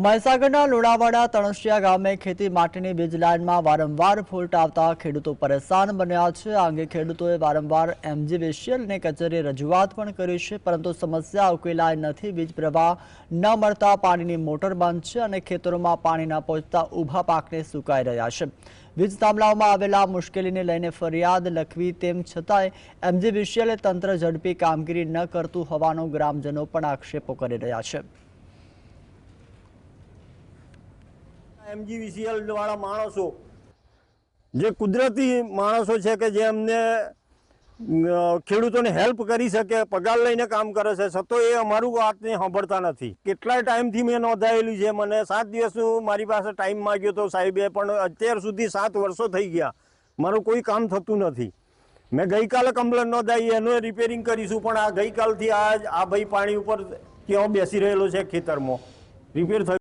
મહીસાગરના લુણાવાડા તણસિયા ગામે ખેતી માટેની વીજ લાઇનમાં વારંવાર ફોલ્ટ આવતા ખેડૂતો પરેશાન બન્યા છે। આ અંગે ખેડૂતોએ વારંવાર MGVCLની કચેરીએ રજૂઆત પણ કરી છે, પરંતુ સમસ્યા ઉકેલાઈ નથી। વીજ પ્રવાહ ન મળતા પાણીની મોટર બંધ છે અને ખેતરોમાં પાણી ન પહોંચતા ઊભા પાકને સુકાઈ રહ્યા છે। વીજ થાંભલાઓમાં આવેલા મુશ્કેલીને લઈને ફરિયાદ લખવી તેમ છતાંય MGVCL તંત્ર ઝડપી કામગીરી ન કરતું હોવાનો ગ્રામજનો પણ આક્ષેપો કરી રહ્યા છે। MGVCL વાળા માણસો જે કુદરતી માણસો છે કે જે અમને ખેડૂતોને હેલ્પ કરી શકે, પગાર લઈને કામ કરે છે, છતાં એ અમારું વાતને સાંભળતા નથી। કેટલાય ટાઈમથી મેં નોંધાયેલું છે। મને 7 દિવસનું મારી પાસે ટાઈમ માંગ્યો હતો સાહેબે, પણ અત્યાર સુધી 7 વર્ષો થઈ ગયા, મારું કોઈ કામ થતું નથી। મેં ગઈકાલે કમ્પ્લેન નોંધાવી, એનું રિપેરિંગ કરીશું, પણ આ ગઈકાલથી આ ભાઈ પાણી ઉપર ક્યાં બેસી રહેલો છે, ખેતરમાં રિપેર થયું।